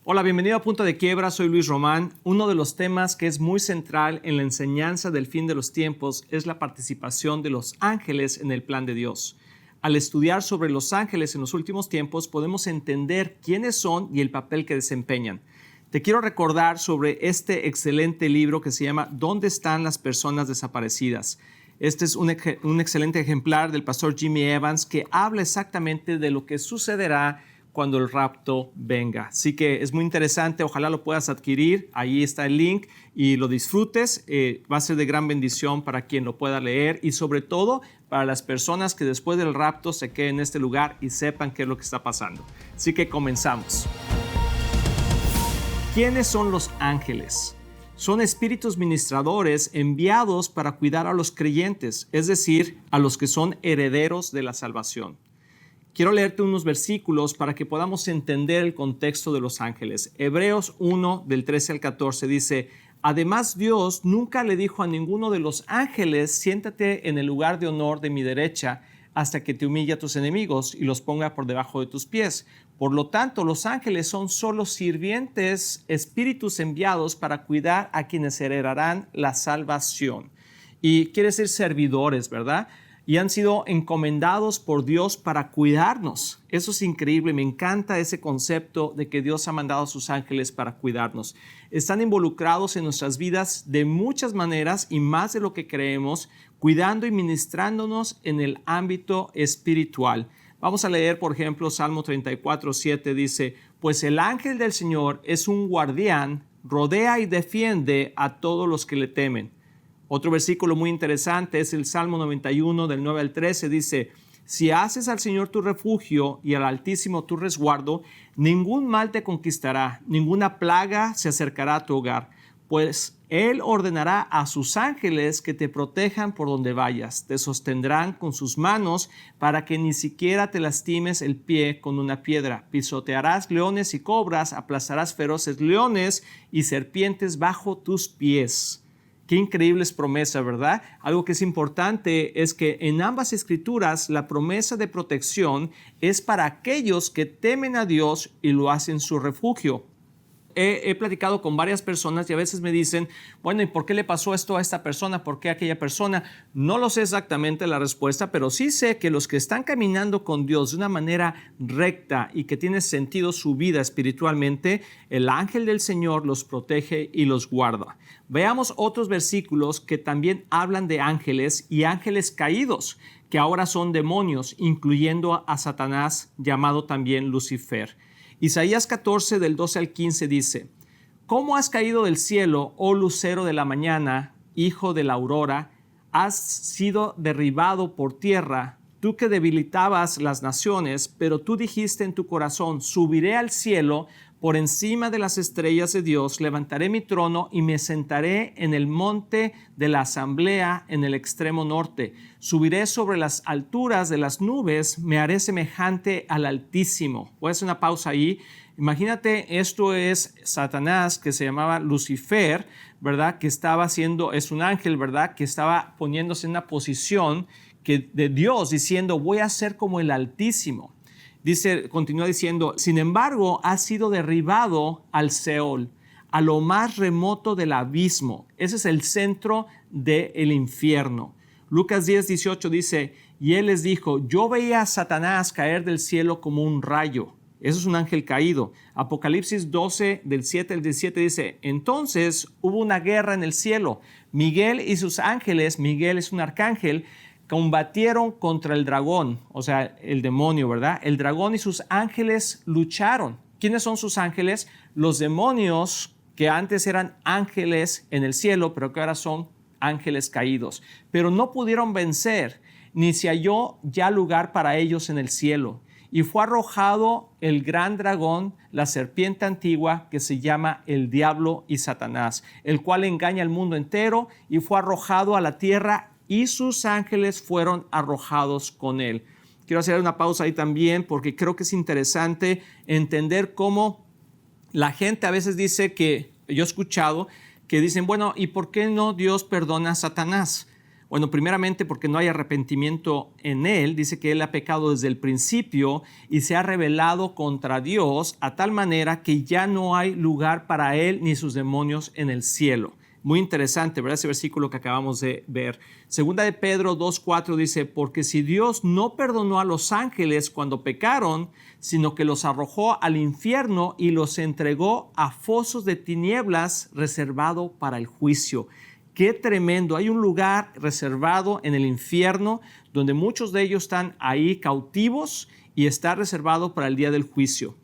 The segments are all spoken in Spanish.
Hola, bienvenido a Punto de Quiebra, soy Luis Román. Uno de los temas que es muy central en la enseñanza del fin de los tiempos es la participación de los ángeles en el plan de Dios. Al estudiar sobre los ángeles en los últimos tiempos, podemos entender quiénes son y el papel que desempeñan. Te quiero recordar sobre este excelente libro que se llama ¿Dónde están las personas desaparecidas? Este es un excelente ejemplar del pastor Jimmy Evans que habla exactamente de lo que sucederá cuando el rapto venga. Así que es muy interesante, ojalá lo puedas adquirir, ahí está el link y lo disfrutes, va a ser de gran bendición para quien lo pueda leer y sobre todo para las personas que después del rapto se queden en este lugar y sepan qué es lo que está pasando. Así que comenzamos. ¿Quiénes son los ángeles? Son espíritus ministradores enviados para cuidar a los creyentes, es decir, a los que son herederos de la salvación. Quiero leerte unos versículos para que podamos entender el contexto de los ángeles. Hebreos 1, del 13 al 14 dice, además Dios nunca le dijo a ninguno de los ángeles, siéntate en el lugar de honor de mi derecha hasta que te humille a tus enemigos y los ponga por debajo de tus pies. Por lo tanto, los ángeles son solo sirvientes, espíritus enviados para cuidar a quienes heredarán la salvación. Y quiere decir servidores, ¿verdad? Y han sido encomendados por Dios para cuidarnos. Eso es increíble, me encanta ese concepto de que Dios ha mandado a sus ángeles para cuidarnos. Están involucrados en nuestras vidas de muchas maneras y más de lo que creemos, cuidando y ministrándonos en el ámbito espiritual. Vamos a leer, por ejemplo, Salmo 34, 7 dice, pues el ángel del Señor es un guardián, rodea y defiende a todos los que le temen. Otro versículo muy interesante es el Salmo 91 del 9 al 13, dice, si haces al Señor tu refugio y al Altísimo tu resguardo, ningún mal te conquistará, ninguna plaga se acercará a tu hogar, pues Él ordenará a sus ángeles que te protejan por donde vayas, te sostendrán con sus manos para que ni siquiera te lastimes el pie con una piedra, pisotearás leones y cobras, aplastarás feroces leones y serpientes bajo tus pies. Qué increíbles promesas, ¿verdad? Algo que es importante es que en ambas escrituras la promesa de protección es para aquellos que temen a Dios y lo hacen su refugio. He platicado con varias personas y a veces me dicen, bueno, ¿y por qué le pasó esto a esta persona? ¿Por qué a aquella persona? No lo sé exactamente la respuesta, pero sí sé que los que están caminando con Dios de una manera recta y que tiene sentido su vida espiritualmente, el ángel del Señor los protege y los guarda. Veamos otros versículos que también hablan de ángeles y ángeles caídos, que ahora son demonios, incluyendo a Satanás, llamado también Lucifer. Isaías 14 del 12 al 15 dice, ¿cómo has caído del cielo, oh lucero de la mañana, hijo de la aurora? Has sido derribado por tierra, tú que debilitabas las naciones, pero tú dijiste en tu corazón, subiré al cielo, por encima de las estrellas de Dios, levantaré mi trono y me sentaré en el monte de la asamblea en el extremo norte. Subiré sobre las alturas de las nubes, me haré semejante al Altísimo. Voy a hacer una pausa ahí. Imagínate, esto es Satanás, que se llamaba Lucifer, ¿verdad? Que estaba haciendo, es un ángel, ¿verdad? Que estaba poniéndose en una posición de Dios, diciendo, voy a ser como el Altísimo. Dice, continúa diciendo, sin embargo, ha sido derribado al Seol, a lo más remoto del abismo. Ese es el centro del infierno. Lucas 10, 18 dice, y él les dijo, yo veía a Satanás caer del cielo como un rayo. Eso es un ángel caído. Apocalipsis 12, del 7 al 17 dice, entonces hubo una guerra en el cielo. Miguel y sus ángeles, Miguel es un arcángel, combatieron contra el dragón, o sea, el demonio, ¿verdad? El dragón y sus ángeles lucharon. ¿Quiénes son sus ángeles? Los demonios que antes eran ángeles en el cielo, pero que ahora son ángeles caídos. Pero no pudieron vencer, ni se halló ya lugar para ellos en el cielo. Y fue arrojado el gran dragón, la serpiente antigua, que se llama el diablo y Satanás, el cual engaña al mundo entero, y fue arrojado a la tierra y sus ángeles fueron arrojados con él. Quiero hacer una pausa ahí también porque creo que es interesante entender cómo la gente a veces dice que, yo he escuchado, que dicen, bueno, ¿y por qué no Dios perdona a Satanás? Bueno, primeramente porque no hay arrepentimiento en él. Dice que él ha pecado desde el principio y se ha rebelado contra Dios a tal manera que ya no hay lugar para él ni sus demonios en el cielo. Muy interesante, ¿verdad? Ese versículo que acabamos de ver. Segunda de Pedro 2:4 dice, porque si Dios no perdonó a los ángeles cuando pecaron, sino que los arrojó al infierno y los entregó a fosos de tinieblas reservado para el juicio. ¡Qué tremendo! Hay un lugar reservado en el infierno donde muchos de ellos están ahí cautivos y está reservado para el día del juicio.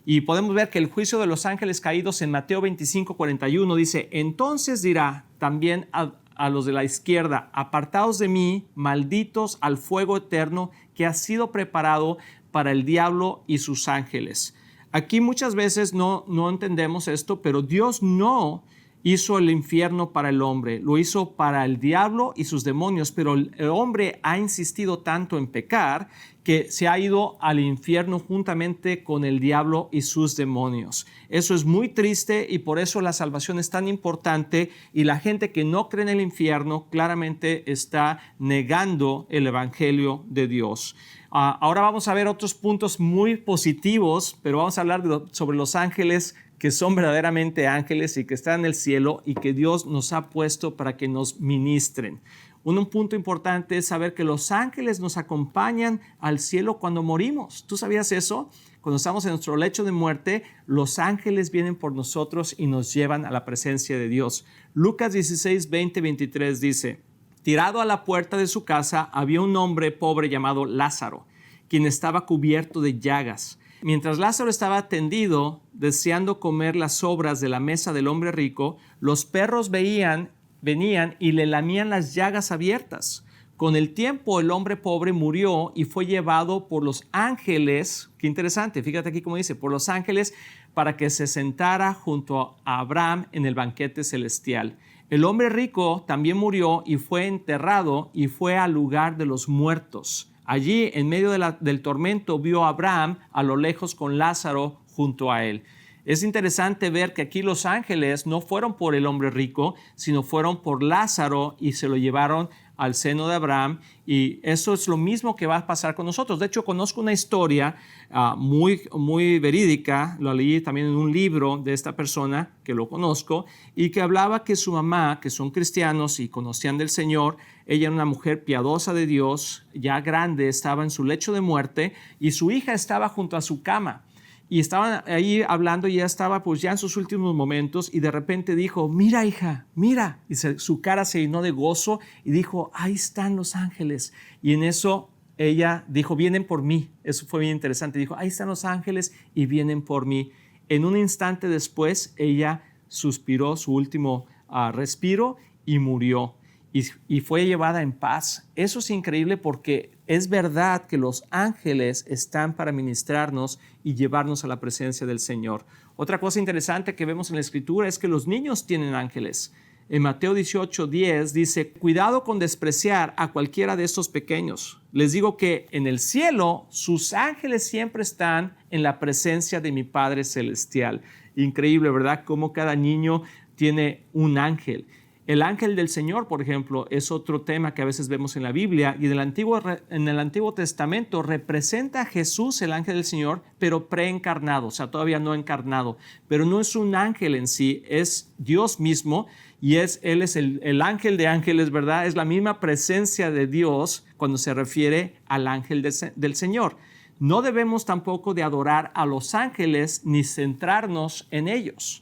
Y podemos ver que el juicio de los ángeles caídos en Mateo 25:41 dice, entonces dirá también a los de la izquierda, apartaos de mí, malditos al fuego eterno que ha sido preparado para el diablo y sus ángeles. Aquí muchas veces no entendemos esto, pero Dios no hizo el infierno para el hombre, lo hizo para el diablo y sus demonios, pero el hombre ha insistido tanto en pecar que se ha ido al infierno juntamente con el diablo y sus demonios. Eso es muy triste y por eso la salvación es tan importante, y la gente que no cree en el infierno claramente está negando el evangelio de Dios. Ahora vamos a ver otros puntos muy positivos, pero vamos a hablar sobre los ángeles que son verdaderamente ángeles y que están en el cielo y que Dios nos ha puesto para que nos ministren. Un punto importante es saber que los ángeles nos acompañan al cielo cuando morimos. ¿Tú sabías eso? Cuando estamos en nuestro lecho de muerte, los ángeles vienen por nosotros y nos llevan a la presencia de Dios. Lucas 16:20-23 dice, tirado a la puerta de su casa había un hombre pobre llamado Lázaro, quien estaba cubierto de llagas. Mientras Lázaro estaba tendido, deseando comer las sobras de la mesa del hombre rico, los perros venían y le lamían las llagas abiertas. Con el tiempo el hombre pobre murió y fue llevado por los ángeles, qué interesante, fíjate aquí cómo dice, por los ángeles para que se sentara junto a Abraham en el banquete celestial. El hombre rico también murió y fue enterrado y fue al lugar de los muertos. Allí, en medio del tormento, vio a Abraham a lo lejos con Lázaro junto a él. Es interesante ver que aquí los ángeles no fueron por el hombre rico, sino fueron por Lázaro y se lo llevaron al seno de Abraham, y eso es lo mismo que va a pasar con nosotros. De hecho, conozco una historia muy verídica, lo leí también en un libro de esta persona que lo conozco, y que hablaba que su mamá, que son cristianos y conocían del Señor, ella era una mujer piadosa de Dios, ya grande, estaba en su lecho de muerte y su hija estaba junto a su cama. Y estaban ahí hablando y ya estaba pues ya en sus últimos momentos, y de repente dijo, mira hija, mira. Y su cara se llenó de gozo y dijo, ahí están los ángeles. Y en eso ella dijo, vienen por mí. Eso fue bien interesante. Dijo, ahí están los ángeles y vienen por mí. En un instante después ella suspiró su último respiro y murió. Y fue llevada en paz. Eso es increíble porque es verdad que los ángeles están para ministrarnos y llevarnos a la presencia del Señor. Otra cosa interesante que vemos en la Escritura es que los niños tienen ángeles. En Mateo 18:10 dice, cuidado con despreciar a cualquiera de estos pequeños. Les digo que en el cielo sus ángeles siempre están en la presencia de mi Padre Celestial. Increíble, ¿verdad? Cómo cada niño tiene un ángel. El ángel del Señor, por ejemplo, es otro tema que a veces vemos en la Biblia, y en el Antiguo Testamento representa a Jesús, el ángel del Señor, pero preencarnado, o sea, todavía no encarnado. Pero no es un ángel en sí, es Dios mismo, y Él es el ángel de ángeles, ¿verdad? Es la misma presencia de Dios cuando se refiere al ángel del Señor. No debemos tampoco de adorar a los ángeles ni centrarnos en ellos.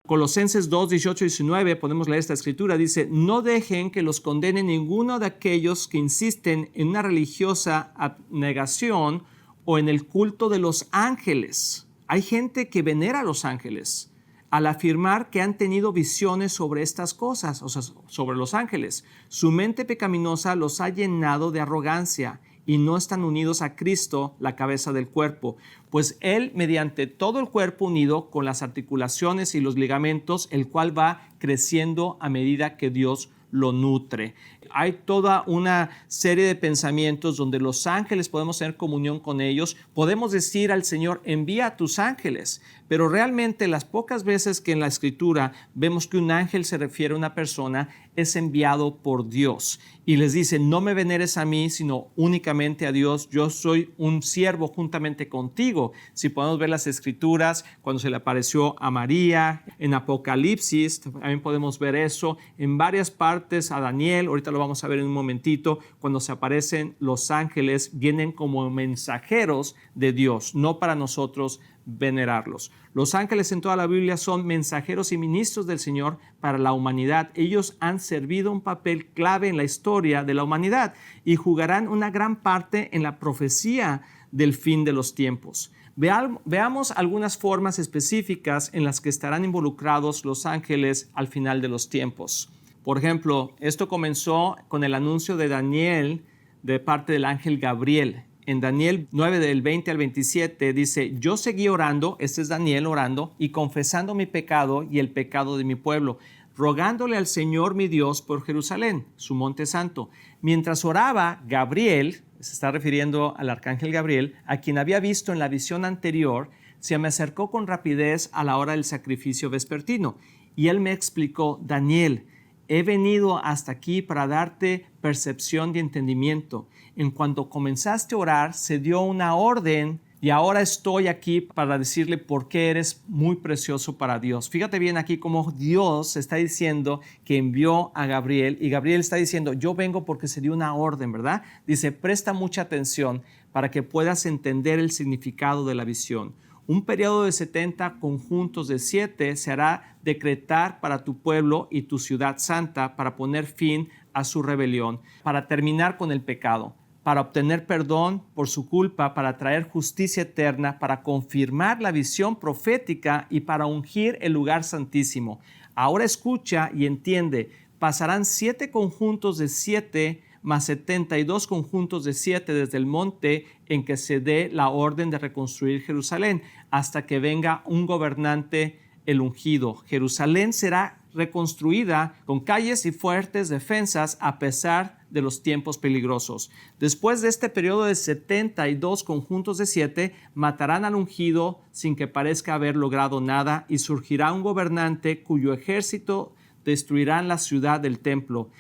Colosenses 2:18-19, podemos leer esta escritura, dice, no dejen que los condene ninguno de aquellos que insisten en una religiosa abnegación o en el culto de los ángeles. Hay gente que venera a los ángeles al afirmar que han tenido visiones sobre estas cosas, o sea, sobre los ángeles. Su mente pecaminosa los ha llenado de arrogancia y no están unidos a Cristo, la cabeza del cuerpo, pues Él, mediante todo el cuerpo unido con las articulaciones y los ligamentos, el cual va creciendo a medida que Dios lo nutre. Hay toda una serie de pensamientos donde los ángeles podemos tener comunión con ellos. Podemos decir al Señor, envía a tus ángeles. Pero realmente las pocas veces que en la Escritura vemos que un ángel se refiere a una persona, es enviado por Dios. Y les dice, no me veneres a mí, sino únicamente a Dios. Yo soy un siervo juntamente contigo. Si podemos ver las Escrituras, cuando se le apareció a María, en Apocalipsis, también podemos ver eso. En varias partes a Daniel, ahorita lo vamos a ver en un momentito, cuando se aparecen los ángeles, vienen como mensajeros de Dios, no para nosotros venerarlos. Los ángeles en toda la Biblia son mensajeros y ministros del Señor para la humanidad. Ellos han servido un papel clave en la historia de la humanidad y jugarán una gran parte en la profecía del fin de los tiempos. Veamos algunas formas específicas en las que estarán involucrados los ángeles al final de los tiempos. Por ejemplo, esto comenzó con el anuncio de Daniel de parte del ángel Gabriel. En Daniel 9 del 20 al 27 dice, yo seguí orando, este es Daniel orando, y confesando mi pecado y el pecado de mi pueblo, rogándole al Señor mi Dios por Jerusalén, su monte santo. Mientras oraba, Gabriel, se está refiriendo al arcángel Gabriel, a quien había visto en la visión anterior, se me acercó con rapidez a la hora del sacrificio vespertino. Y él me explicó, Daniel, he venido hasta aquí para darte percepción de entendimiento. En cuanto comenzaste a orar, se dio una orden y ahora estoy aquí para decirle por qué eres muy precioso para Dios. Fíjate bien aquí cómo Dios está diciendo que envió a Gabriel y Gabriel está diciendo, yo vengo porque se dio una orden, ¿verdad? Dice, presta mucha atención para que puedas entender el significado de la visión. Un periodo de 70 conjuntos de 7 se hará decretar para tu pueblo y tu ciudad santa para poner fin a su rebelión, para terminar con el pecado, para obtener perdón por su culpa, para traer justicia eterna, para confirmar la visión profética y para ungir el lugar santísimo. Ahora escucha y entiende, pasarán 7 conjuntos de 7 más 72 conjuntos de 7 desde el monte en que se dé la orden de reconstruir Jerusalén, hasta que venga un gobernante, el ungido. Jerusalén será reconstruida con calles y fuertes defensas a pesar de los tiempos peligrosos. Después de este periodo de 72 conjuntos de 7, matarán al ungido sin que parezca haber logrado nada y surgirá un gobernante cuyo ejército destruirán la ciudad del templo.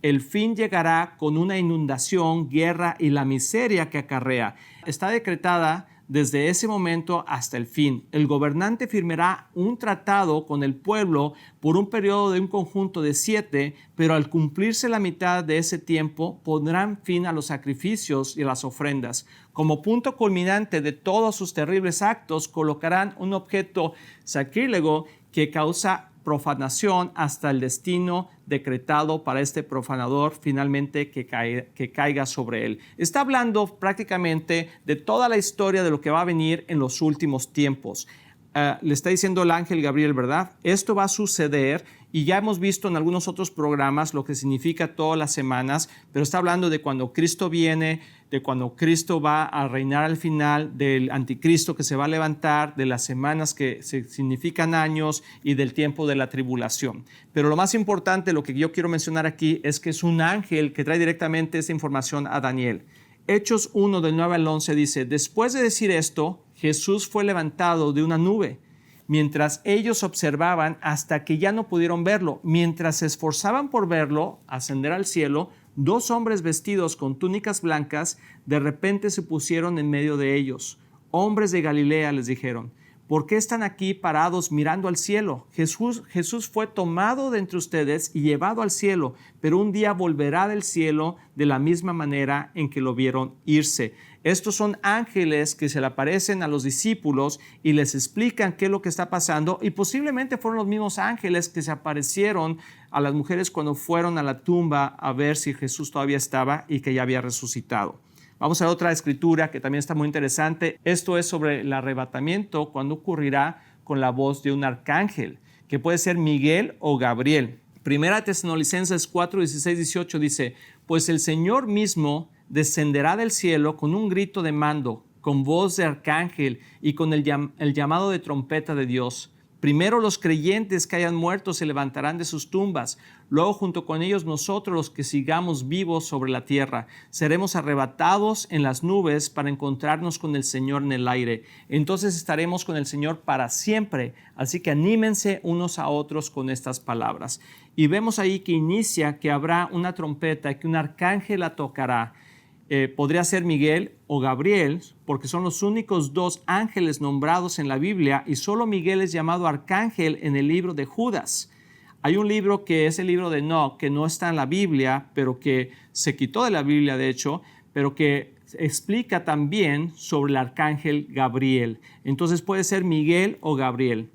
El fin llegará con una inundación, guerra y la miseria que acarrea. Está decretada desde ese momento hasta el fin. El gobernante firmará un tratado con el pueblo por un periodo de un conjunto de 7, pero al cumplirse la mitad de ese tiempo pondrán fin a los sacrificios y a las ofrendas. Como punto culminante de todos sus terribles actos, colocarán un objeto sacrílego que causa profanación hasta el destino decretado para este profanador finalmente que caiga sobre él. Está hablando prácticamente de toda la historia de lo que va a venir en los últimos tiempos. Le está diciendo el ángel Gabriel, ¿verdad? Esto va a suceder y ya hemos visto en algunos otros programas lo que significa todas las semanas, pero está hablando de cuando Cristo viene, de cuando Cristo va a reinar al final, del anticristo que se va a levantar, de las semanas que significan años y del tiempo de la tribulación. Pero lo más importante, lo que yo quiero mencionar aquí, es que es un ángel que trae directamente esta información a Daniel. Hechos 1 del 9 al 11 dice, después de decir esto, Jesús fue levantado de una nube, mientras ellos observaban hasta que ya no pudieron verlo. Mientras se esforzaban por verlo, ascender al cielo, 2 hombres vestidos con túnicas blancas de repente se pusieron en medio de ellos. Hombres de Galilea, les dijeron, ¿por qué están aquí parados mirando al cielo? Jesús fue tomado de entre ustedes y llevado al cielo, pero un día volverá del cielo de la misma manera en que lo vieron irse. Estos son ángeles que se le aparecen a los discípulos y les explican qué es lo que está pasando, y posiblemente fueron los mismos ángeles que se aparecieron a las mujeres cuando fueron a la tumba a ver si Jesús todavía estaba y que ya había resucitado. Vamos a ver otra escritura que también está muy interesante. Esto es sobre el arrebatamiento, cuando ocurrirá con la voz de un arcángel, que puede ser Miguel o Gabriel. Primera Tesalonicenses 4, 16, 18 dice, pues el Señor mismo descenderá del cielo con un grito de mando, con voz de arcángel y con el llamado de trompeta de Dios. Primero los creyentes que hayan muerto se levantarán de sus tumbas. Luego junto con ellos nosotros los que sigamos vivos sobre la tierra. Seremos arrebatados en las nubes para encontrarnos con el Señor en el aire. Entonces estaremos con el Señor para siempre. Así que anímense unos a otros con estas palabras. Y vemos ahí que inicia que habrá una trompeta, que un arcángel la tocará. Podría ser Miguel o Gabriel, porque son los únicos dos ángeles nombrados en la Biblia y solo Miguel es llamado arcángel en el libro de Judas. Hay un libro que es el libro de Enoc, que no está en la Biblia, pero que se quitó de la Biblia de hecho, pero que explica también sobre el arcángel Gabriel. Entonces puede ser Miguel o Gabriel.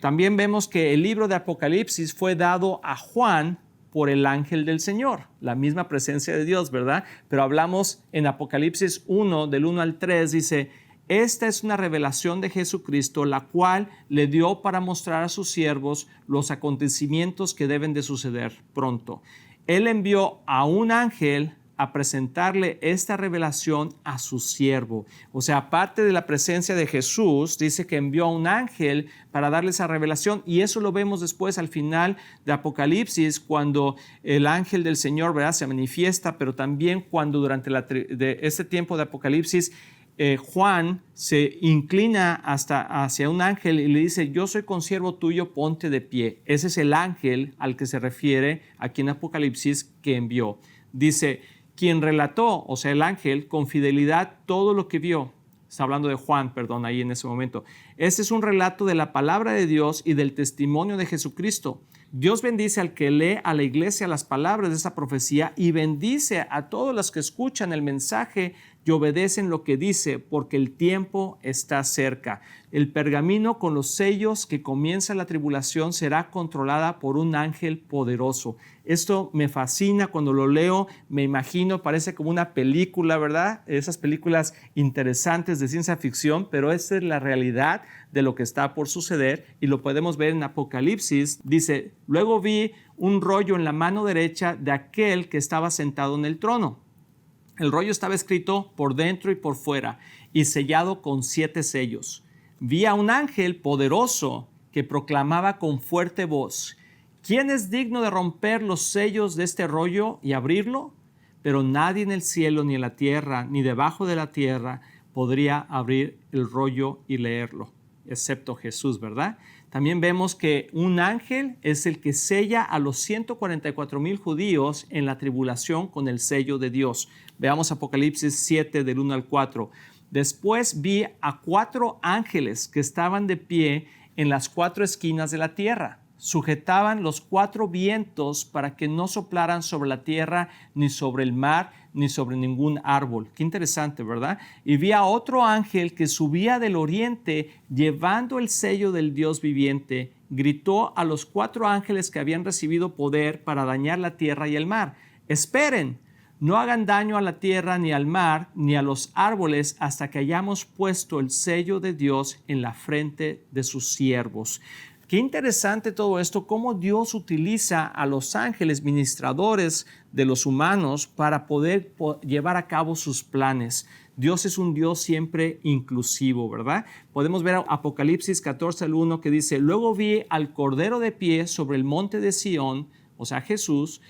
También vemos que el libro de Apocalipsis fue dado a Juan por el ángel del Señor, la misma presencia de Dios, ¿verdad? Pero hablamos en Apocalipsis 1, del 1 al 3, dice, esta es una revelación de Jesucristo, la cual le dio para mostrar a sus siervos los acontecimientos que deben de suceder pronto. Él envió a un ángel a presentarle esta revelación a su siervo. O sea, aparte de la presencia de Jesús, dice que envió a un ángel para darle esa revelación, y eso lo vemos después al final de Apocalipsis, cuando el ángel del Señor, ¿verdad?, se manifiesta, pero también cuando durante este tiempo de Apocalipsis, Juan se inclina hacia un ángel y le dice, yo soy consiervo tuyo, ponte de pie. Ese es el ángel al que se refiere aquí en Apocalipsis que envió. Dice, quien relató, o sea, el ángel, con fidelidad todo lo que vio. Está hablando de Juan, perdón, ahí en ese momento. Este es un relato de la palabra de Dios y del testimonio de Jesucristo. Dios bendice al que lee a la iglesia las palabras de esa profecía y bendice a todos los que escuchan el mensaje y obedecen lo que dice, porque el tiempo está cerca. El pergamino con los sellos que comienza la tribulación será controlada por un ángel poderoso. Esto me fascina cuando lo leo, me imagino, parece como una película, ¿verdad? Esas películas interesantes de ciencia ficción, pero esa es la realidad de lo que está por suceder y lo podemos ver en Apocalipsis. Dice, luego vi un rollo en la mano derecha de aquel que estaba sentado en el trono. El rollo estaba escrito por dentro y por fuera y sellado con 7 sellos. Vi a un ángel poderoso que proclamaba con fuerte voz, ¿quién es digno de romper los sellos de este rollo y abrirlo? Pero nadie en el cielo, ni en la tierra, ni debajo de la tierra podría abrir el rollo y leerlo, excepto Jesús, ¿verdad? También vemos que un ángel es el que sella a los 144,000 judíos en la tribulación con el sello de Dios. Veamos Apocalipsis 7 del 1 al 4. Después vi a 4 ángeles que estaban de pie en las 4 esquinas de la tierra. Sujetaban los 4 vientos para que no soplaran sobre la tierra, ni sobre el mar, ni sobre ningún árbol. Qué interesante, ¿verdad? Y vi a otro ángel que subía del oriente llevando el sello del Dios viviente. Gritó a los 4 ángeles que habían recibido poder para dañar la tierra y el mar. Esperen, no hagan daño a la tierra, ni al mar, ni a los árboles, hasta que hayamos puesto el sello de Dios en la frente de sus siervos. Qué interesante todo esto, cómo Dios utiliza a los ángeles ministradores de los humanos para poder llevar a cabo sus planes. Dios es un Dios siempre inclusivo, ¿verdad? Podemos ver Apocalipsis 14 al 1 que dice, luego vi al Cordero de pie sobre el monte de Sión, o sea Jesús.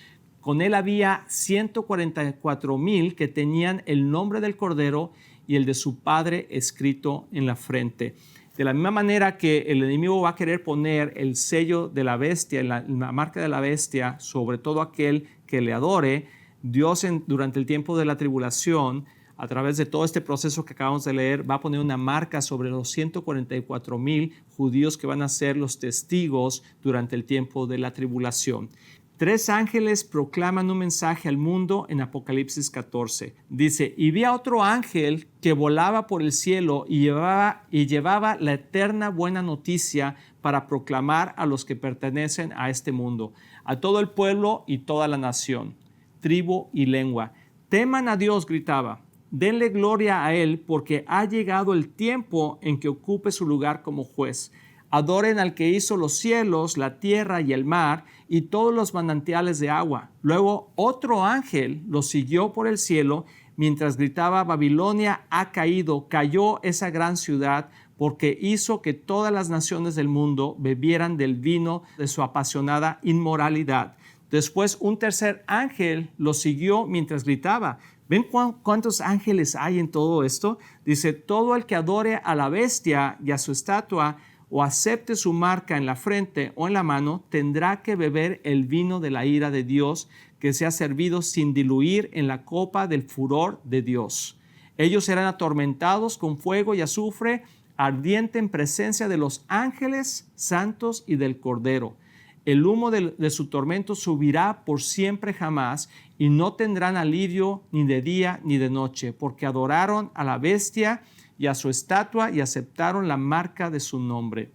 Con él había 144,000 que tenían el nombre del Cordero y el de su Padre escrito en la frente. De la misma manera que el enemigo va a querer poner el sello de la bestia, la marca de la bestia, sobre todo aquel que le adore, Dios durante el tiempo de la tribulación, a través de todo este proceso que acabamos de leer, va a poner una marca sobre los 144,000 judíos que van a ser los testigos durante el tiempo de la tribulación. 3 ángeles proclaman un mensaje al mundo en Apocalipsis 14. Dice, y vi a otro ángel que volaba por el cielo y llevaba la eterna buena noticia para proclamar a los que pertenecen a este mundo, a todo el pueblo y toda la nación, tribu y lengua. Teman a Dios, gritaba, denle gloria a Él porque ha llegado el tiempo en que ocupe su lugar como juez. Adoren al que hizo los cielos, la tierra y el mar y todos los manantiales de agua. Luego otro ángel los siguió por el cielo mientras gritaba, Babilonia ha caído, cayó esa gran ciudad porque hizo que todas las naciones del mundo bebieran del vino de su apasionada inmoralidad. Después un tercer ángel lo siguió mientras gritaba. ¿Ven cuántos ángeles hay en todo esto? Dice, todo el que adore a la bestia y a su estatua o acepte su marca en la frente o en la mano, tendrá que beber el vino de la ira de Dios, que se ha servido sin diluir en la copa del furor de Dios. Ellos serán atormentados con fuego y azufre, ardiente en presencia de los ángeles santos y del Cordero. El humo de su tormento subirá por siempre jamás, y no tendrán alivio ni de día ni de noche, porque adoraron a la bestia y a su estatua y aceptaron la marca de su nombre.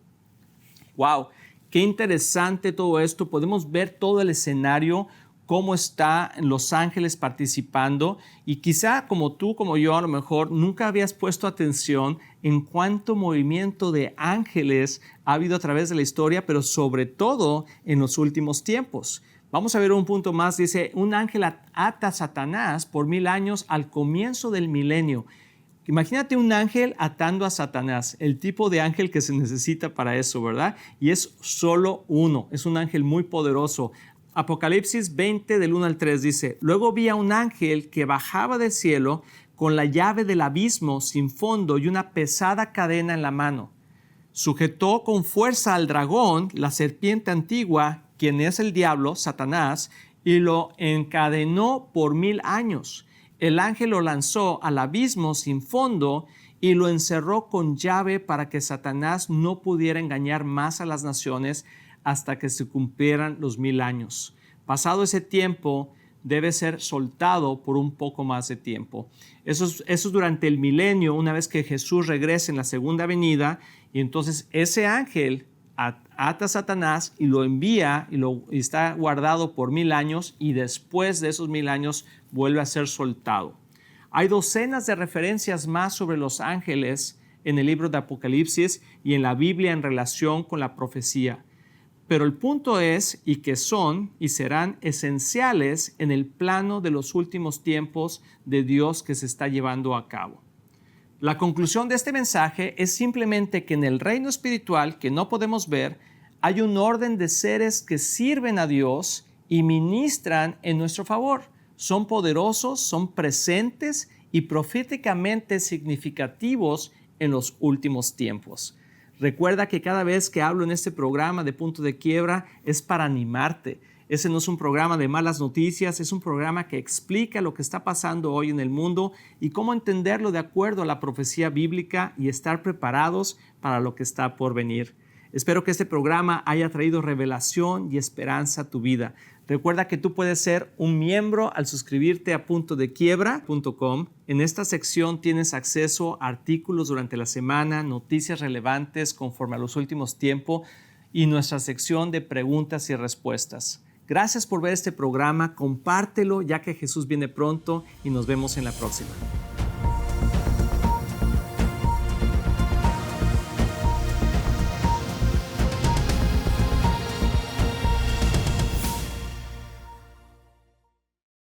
¡Wow! Qué interesante todo esto. Podemos ver todo el escenario, cómo están los ángeles participando, y quizá como tú, como yo, a lo mejor nunca habías puesto atención en cuánto movimiento de ángeles ha habido a través de la historia, pero sobre todo en los últimos tiempos. Vamos a ver un punto más. Dice, un ángel ata a Satanás por 1000 años al comienzo del milenio. Imagínate un ángel atando a Satanás, el tipo de ángel que se necesita para eso, ¿verdad? Y es solo uno, es un ángel muy poderoso. Apocalipsis 20 del 1 al 3 dice, luego vi a un ángel que bajaba del cielo con la llave del abismo sin fondo y una pesada cadena en la mano. Sujetó con fuerza al dragón, la serpiente antigua, quien es el diablo, Satanás, y lo encadenó por 1000 años. El ángel lo lanzó al abismo sin fondo y lo encerró con llave para que Satanás no pudiera engañar más a las naciones hasta que se cumplieran los 1000 años. Pasado ese tiempo, debe ser soltado por un poco más de tiempo. Eso es durante el milenio, una vez que Jesús regrese en la segunda venida, y entonces ese ángel ata a Satanás y lo envía y está guardado por 1000 años, y después de esos 1000 años vuelve a ser soltado. Hay docenas de referencias más sobre los ángeles en el libro de Apocalipsis y en la Biblia en relación con la profecía. Pero el punto es, y que son y serán esenciales en el plano de los últimos tiempos de Dios que se está llevando a cabo. La conclusión de este mensaje es simplemente que en el reino espiritual que no podemos ver, hay un orden de seres que sirven a Dios y ministran en nuestro favor. Son poderosos, son presentes y proféticamente significativos en los últimos tiempos. Recuerda que cada vez que hablo en este programa de Punto de Quiebra es para animarte. Ese no es un programa de malas noticias, es un programa que explica lo que está pasando hoy en el mundo y cómo entenderlo de acuerdo a la profecía bíblica y estar preparados para lo que está por venir. Espero que este programa haya traído revelación y esperanza a tu vida. Recuerda que tú puedes ser un miembro al suscribirte a puntodequiebra.com. En esta sección tienes acceso a artículos durante la semana, noticias relevantes conforme a los últimos tiempos y nuestra sección de preguntas y respuestas. Gracias por ver este programa, compártelo ya que Jesús viene pronto y nos vemos en la próxima.